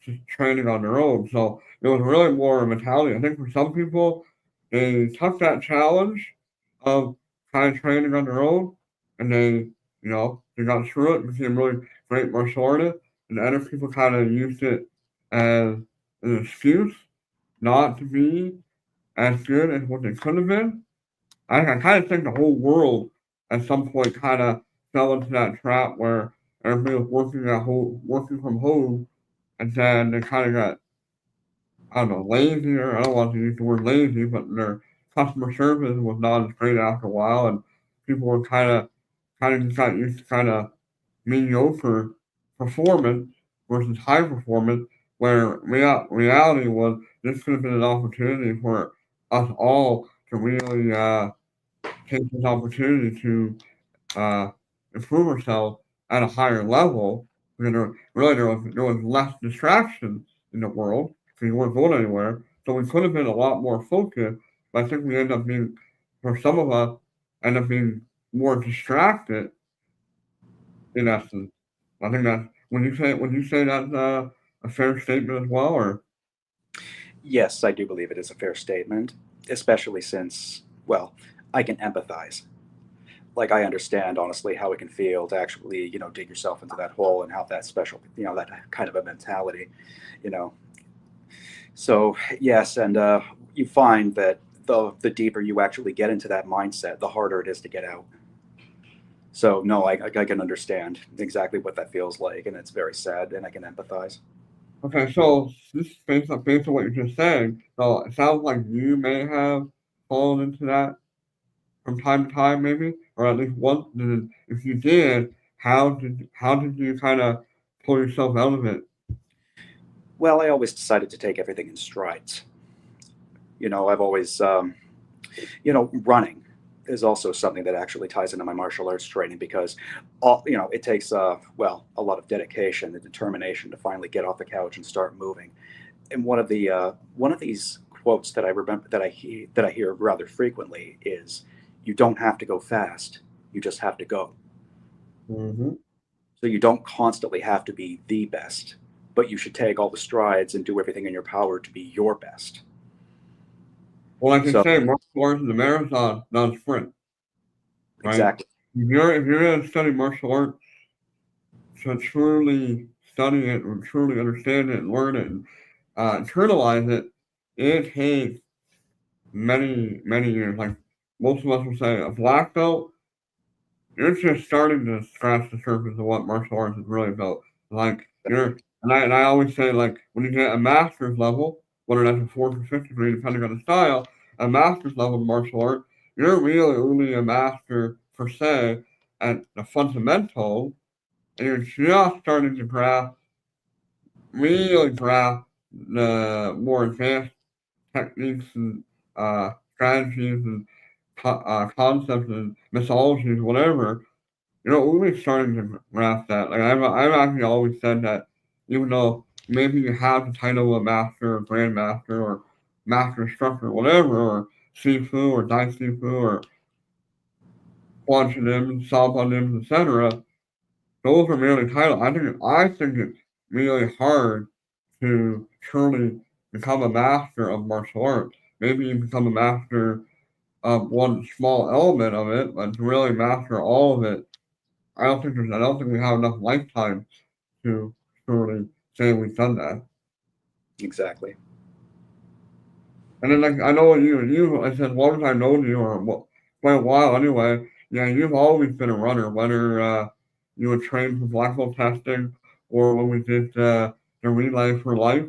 just training on their own. So it was really more a mentality. I think for some people, they took that challenge of kind of training on their own, and they got through it, became really great martial artists, and other people kind of used it as an excuse not to be as good as what they could have been. I kind of think the whole world at some point kind of fell into that trap where everybody was working from home, and then they kind of got, I don't know, lazier. I don't want to use the word lazy, but their customer service was not as great after a while, and people were kind of just got used to kind of mediocre performance versus high performance. Where reality was, this could have been an opportunity for us all to really take this opportunity to uh, improve ourselves at a higher level. Because there was less distraction in the world because you weren't going anywhere. So we could have been a lot more focused. But I think we end up being, for some of us, end up being more distracted in essence. I think that when you say that's a fair statement as well, or Yes, I do believe it is a fair statement, especially since, well, I can empathize. Like, I understand honestly how it can feel to actually, dig yourself into that hole and have that special, that kind of a mentality, you know. So yes, and you find that the deeper you actually get into that mindset, the harder it is to get out. So no, I can understand exactly what that feels like, and it's very sad, and I can empathize. okay, so this is based on what you're just saying. So it sounds like you may have fallen into that from time to time, maybe, or at least once. And if you did, how did you kind of pull yourself out of it? Well, I always decided to take everything in strides. I've always, running is also something that actually ties into my martial arts training because it takes a lot of dedication and determination to finally get off the couch and start moving. And one of these quotes that I remember that I hear rather frequently is, "You don't have to go fast. You just have to go." Hmm. So you don't constantly have to be the best, but you should take all the strides and do everything in your power to be your best. Well, like I So say, martial arts is a marathon, not a sprint, right? exactly, If you're going to study martial arts to truly study it or truly understand it and learn it and internalize it, it takes many years. Like most of us will say, a black belt, you're just starting to scratch the surface of what martial arts is really about. Like exactly. and I always say, like when you get a master's level, whether that's a fourth or fifth degree, depending on the style, a master's level martial art, you're really only a master per se at the fundamental, and you're just starting to really grasp the more advanced techniques and strategies and concepts and mythologies, whatever. We're starting to grasp that. Like I've actually always said that even though maybe you have the title of master or grandmaster or master instructor, whatever, or Sifu or Dai Sifu or Quantum, Salbonim, etc., those are merely titles. I think it's really hard to truly become a master of martial arts. Maybe you become a master of one small element of it, but to really master all of it, I don't think we have enough lifetime to truly say we've done that. Exactly. And then like I know you I said long time known you or quite a while anyway. Yeah, you've always been a runner, whether you were trained for black belt testing or when we did the relay for life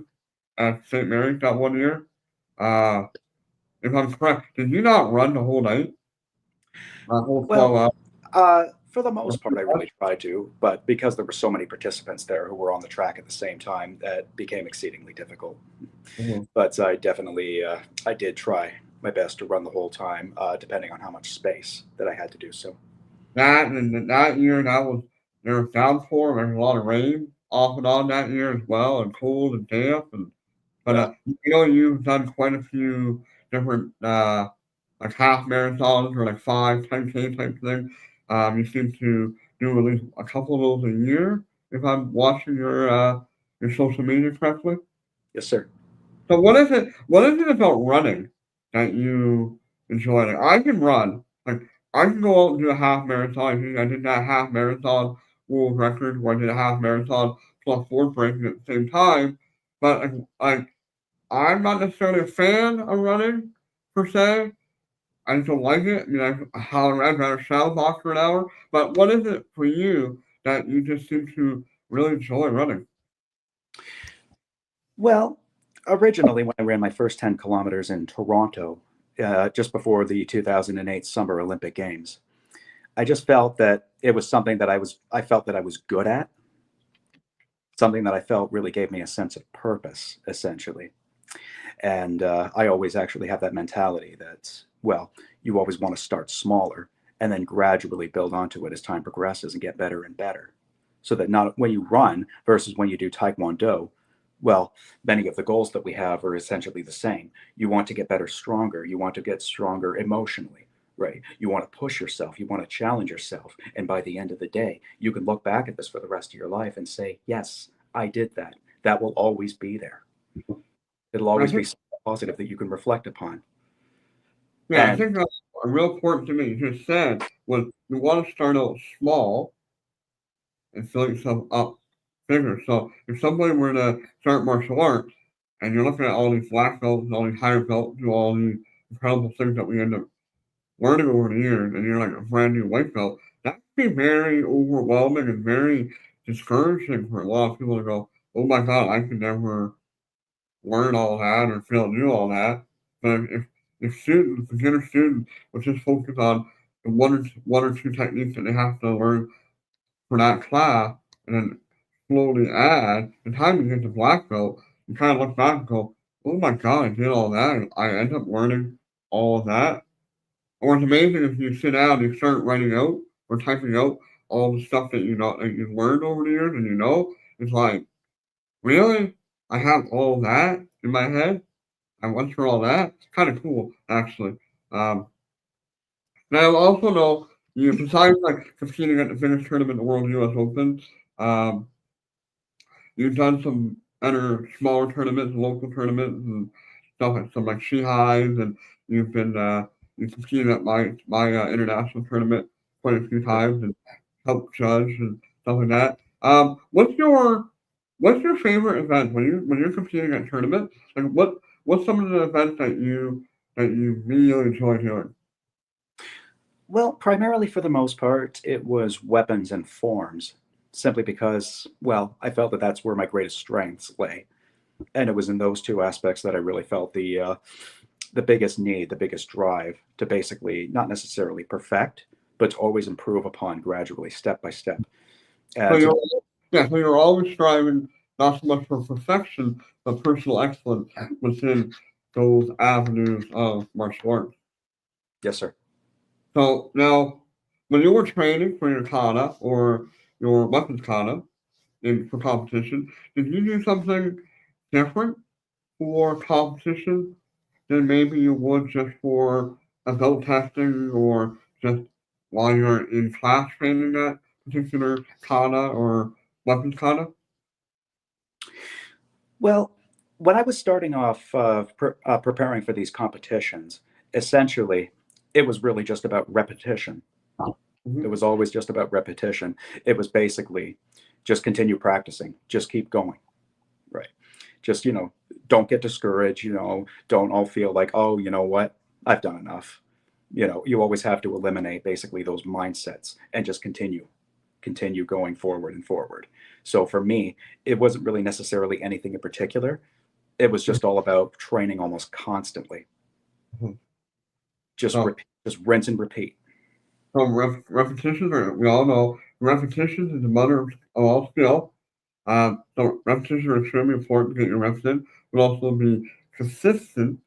at St. Mary's that one year. Uh, if I'm correct, did you not run the whole night? That whole Well, 12 for the most part, I really tried to, but because there were so many participants there who were on the track at the same time, that became exceedingly difficult. hours? But I definitely, I did try my best to run the whole time, depending on how much space that I had to do so. That and that year there was downpour, there was a lot of rain off and on that year as well, and cold and damp and but Well, you've done quite a few different like half marathons or like 5, 10K type thing. You seem to do at least a couple of those a year if I'm watching your social media correctly. yes, sir. So what is it about running that you enjoy? Like I can run. Like I can go out and do a half marathon. I think I did that half marathon world record where I did a half marathon plus board breaking at the same time. But I'm not necessarily a fan of running per se. I just don't like it. I mean, I'd rather shadow box for an hour. But what is it for you that you just seem to really enjoy running? Well, originally, when I ran my first 10 kilometers in Toronto, just before the 2008 Summer Olympic Games, I just felt that it was something that I felt that I was good at, something that I felt really gave me a sense of purpose, essentially. And I always actually have that mentality that, well, you always want to start smaller and then gradually build onto it as time progresses and get better and better. So that not when you run versus when you do Taekwondo, well, many of the goals that we have are essentially the same. You want to get better, stronger. You want to get stronger emotionally, right? You want to push yourself. You want to challenge yourself. And by the end of the day, you can look back at this for the rest of your life and say, yes, I did that. That will always be there. It'll And I always be think something positive that you can reflect upon. Yeah, I And think that's a real important to me. You just said was you want to start out small and fill yourself up bigger. So if somebody were to start martial arts and you're looking at all these black belts and all these higher belts, do all these incredible things that we end up learning over the years, and you're like a brand new white belt, that can be very overwhelming and very discouraging for a lot of people to go, "Oh my God, I could never learn all that or feel do all that." But if students, beginner students, would just focus on the one or two techniques that they have to learn for that class, and then slowly add, the time you get to black belt, you kind of look back and go, "Oh my God, I did all that. And I end up learning all of that." Or it's amazing if you sit down and you start writing out or typing out all the stuff that you know that you've learned over the years, and it's like, really, I have all that in my head. I went through all that. It's kind of cool, actually. Um, Now, I also know you, besides like competing at the fitness tournament, the World U.S. Open, um, you've done some other smaller tournaments, local tournaments, and stuff like some like She Highs, and you've been you competed at my international tournament quite a few times and helped judge and stuff like that. What's your favorite event when you're competing at tournaments? Like what's some of the events that you really enjoy doing? well, primarily for the most part, it was weapons and forms, simply because, well, I felt that that's where my greatest strengths lay. And it was in those two aspects that I really felt the biggest need, the biggest drive to basically not necessarily perfect, but to always improve upon gradually, step by step. So And to you're yeah, so you're always striving not so much for perfection, but personal excellence within those avenues of martial arts. yes, sir. So now, when you were training for your kata or your weapons kata in for competition, did you do something different for competition than maybe you would just for adult testing or just while you're in class training that particular kata or weapons kata? Well, when I was starting off preparing for these competitions, essentially, it was really just about repetition. It Mhm. was always just about repetition. It was basically just continue practicing, just keep going. Right. Just, don't get discouraged, don't all feel like, oh, you know what? I've done enough. You always have to eliminate basically those mindsets and just continue going forward and forward. So for me, it wasn't really necessarily anything in particular. It was just all about training almost constantly. Mhm. Just So, repeat, just rinse and repeat. repetitions are, we all know, repetitions is the mother of all skill. So repetitions are extremely important to get your reps in, but also be consistent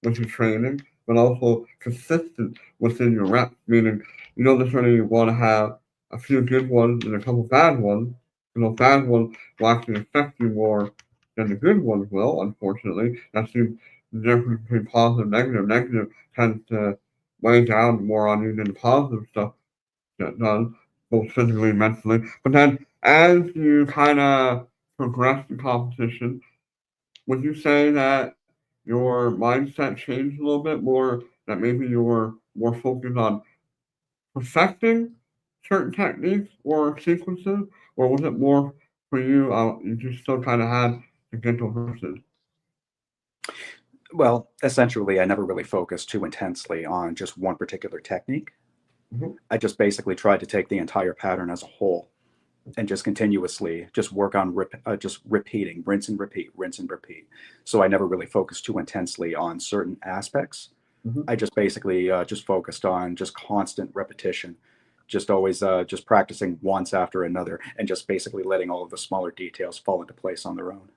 with your training, but also consistent within your reps, meaning you don't necessarily want to have a few good ones and a couple bad ones, because those bad ones will actually affect you more than the good ones will, unfortunately. That's the difference between positive and negative. Negative tends to weigh down more on you than the positive stuff get done, both physically and mentally. But then as you kind of progress the competition, would you say that your mindset changed a little bit more? That maybe you were more focused on perfecting certain techniques or sequences, or was it more for you? You just still kind of had the gentle verses. Well, essentially, I never really focused too intensely on just one particular technique. Mm-hmm. I just basically tried to take the entire pattern as a whole and just continuously just work on just repeating, rinse and repeat. So I never really focused too intensely on certain aspects. Mm-hmm. I just basically just focused on just constant repetition, just always just practicing once after another, and just basically letting all of the smaller details fall into place on their own.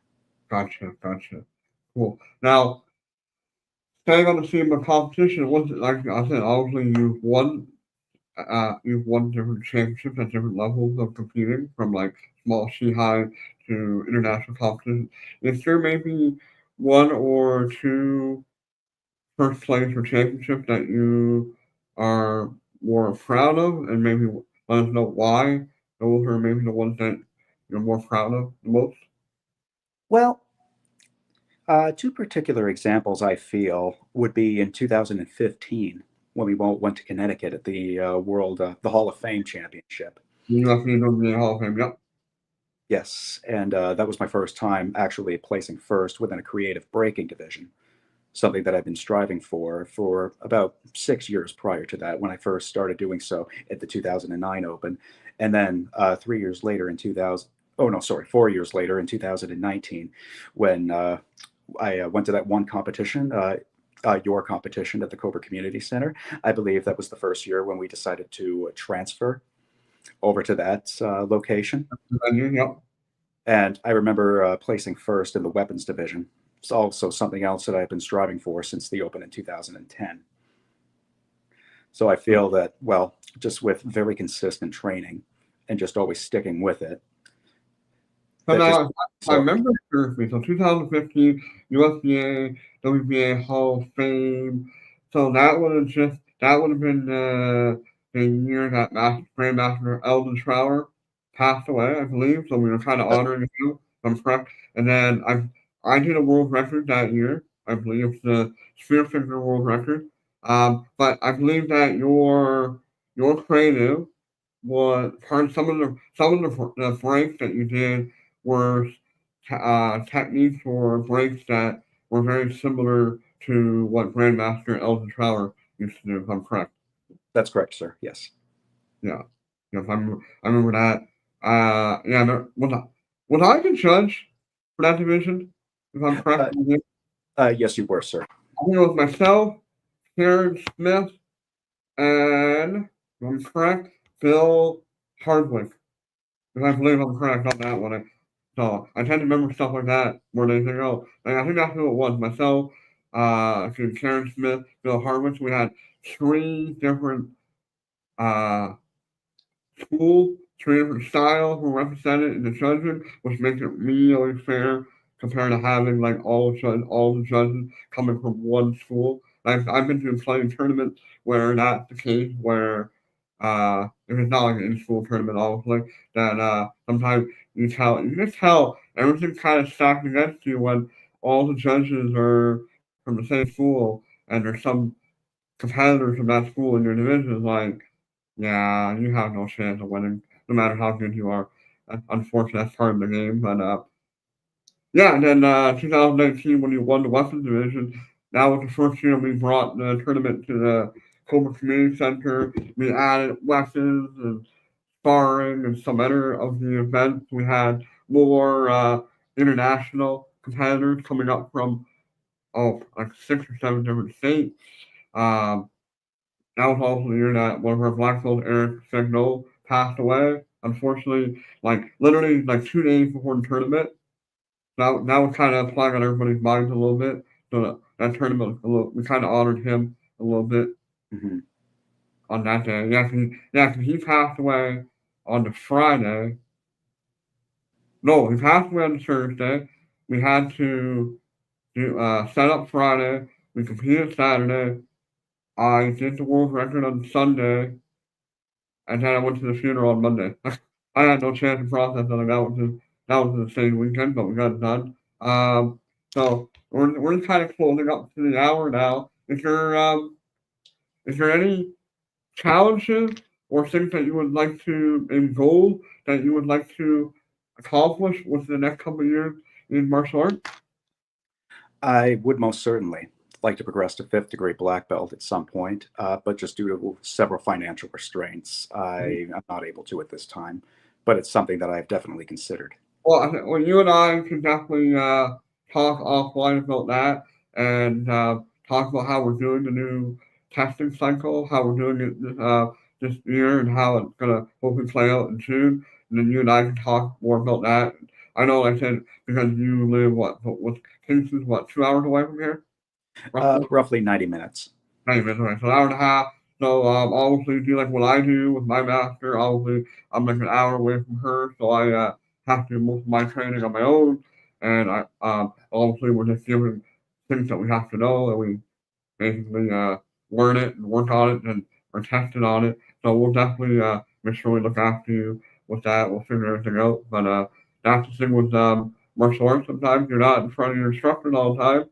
Gotcha, gotcha. Cool. Now, staying on the theme of competition, was it like I said, obviously you've won different championships at different levels of competing, from like small she high to international competition. Is there maybe one or two first place or championships that you are more proud of, and maybe let us know why those are maybe the ones that you're more proud of the most? Well, two particular examples I feel would be in 2015 when we went to Connecticut at the Hall of Fame Championship. You definitely know the Hall of Fame. Yep. Yes, and that was my first time actually placing first within a creative breaking division, something that I've been striving for about 6 years prior to that when I first started doing so at the 2009 Open. And then 3 years later in 2000, oh no, sorry, 4 years later in 2019, when I went to that one competition, your competition at the Cobourg Community Center. I believe that was the first year when we decided to transfer over to that location. Yep. And I remember placing first in the weapons division. It's also something else that I've been striving for since the Open in 2010. So I feel that, well, just with very consistent training and just always sticking with it, So that just now, if I so remember correctly, so 2015 USBA, WBA Hall of Fame. So that would have been the year that Grandmaster Eldon Trower passed away, I believe. So we were kind of honoring him, if I'm correct. And then I did a world record that year. I believe it's the Sphere Figure World Record. But I believe that your creative was part of some of the breaks that you did were techniques or breaks that were very similar to what Grandmaster Elton Trower used to do, if I'm correct. that's correct, sir. Yes. Yeah. Yes, I remember that. Yeah, was I the judge for that division? If I'm correct, Yes, you were, sir. I think it was myself, Karen Smith, and if I'm correct, Bill Hardwick. If I believe I'm correct on that one. So I tend to remember stuff like that more than anything else. And I think that's who it was. Myself, Karen Smith, Bill Hardwick. We had three different uh, school, three different styles were represented in the judging, which makes it really fair compared to having like all the judges coming from one school. I've been to plenty of tournaments where that's the case, where if it's not like an in-school tournament, obviously, that sometimes you just tell everything's kind of stacked against you when all the judges are from the same school and there's some competitors from that school in your division. Like, yeah, you have no chance of winning, no matter how good you are. Unfortunately, that's part of the game. But yeah, and then 2019, when you won the Western Division, that was the first year we brought the tournament to the Cobourg Community Center. We added lessons and sparring and some other of the events. We had more international competitors coming up from like 6 or 7 different states. Um, that was also the year that one of our black belts, Eric Segno, passed away. Unfortunately, like literally like 2 days before the tournament. That was kind of playing on everybody's minds a little bit. So that tournament, we kind of honored him a little bit Hmm. on that day. Yeah, 'cause he passed away on the Friday. No, he passed away on the Thursday. We had to set up Friday. We competed Saturday. I did the world record on Sunday, and then I went to the funeral on Monday. I had no chance to process it. Like, that was an insane weekend, but we got it done. So we're just kind of closing up to the hour now. Is there any challenges or things that you would like to in goal that you would like to accomplish within the next couple of years in martial arts? I would most certainly like to progress to fifth degree black belt at some point, but just due to several financial restraints, I am not able to at this time. But it's something that I've definitely considered. Well, well, you and I can definitely talk offline about that and talk about how we're doing the new testing cycle, how we're doing it this year, and how it's gonna hopefully play out in June. And then you and I can talk more about that. I know, like I said, because you live what Kingston's what 2 hours away from here, roughly. Roughly 90 minutes. 90 minutes, right? So an hour and a half. So obviously do like what I do with my master. Obviously I'm like an hour away from her, so I have to do most of my training on my own. And I obviously we're just given things that we have to know, and we basically learn it and work on it and are tested on it. So we'll definitely make sure we look after you with that. We'll figure everything out. But that's the thing with martial arts. Sometimes you're not in front of your instructor all the time,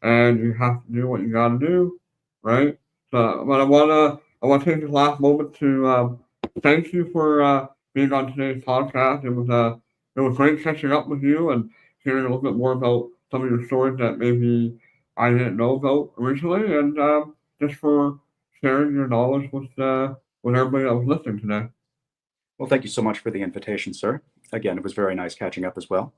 and you have to do what you got to do, right? So, but I want to take this last moment to thank you for being on today's podcast. It was great catching up with you and hearing a little bit more about some of your stories that maybe I didn't know about originally, and just for sharing your knowledge with everybody that was listening today. Well, thank you so much for the invitation, sir. Again, it was very nice catching up as well.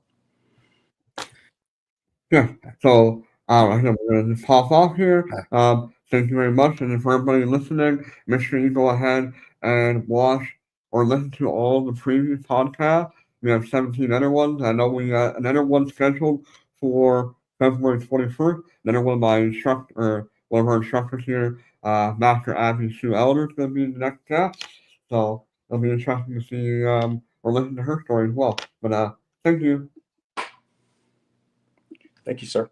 Yeah. So I think we're gonna just pop off here. Thank you very much, and for everybody listening, make sure you go ahead and watch or listen to all the previous podcasts. We have 17 other ones. I know we got another one scheduled for February 21st. Another one of my one of our instructors here, Master Abby Sue Elder, is going to be the next guest. So it'll be interesting to see or listen to her story as well. But thank you. Thank you, sir.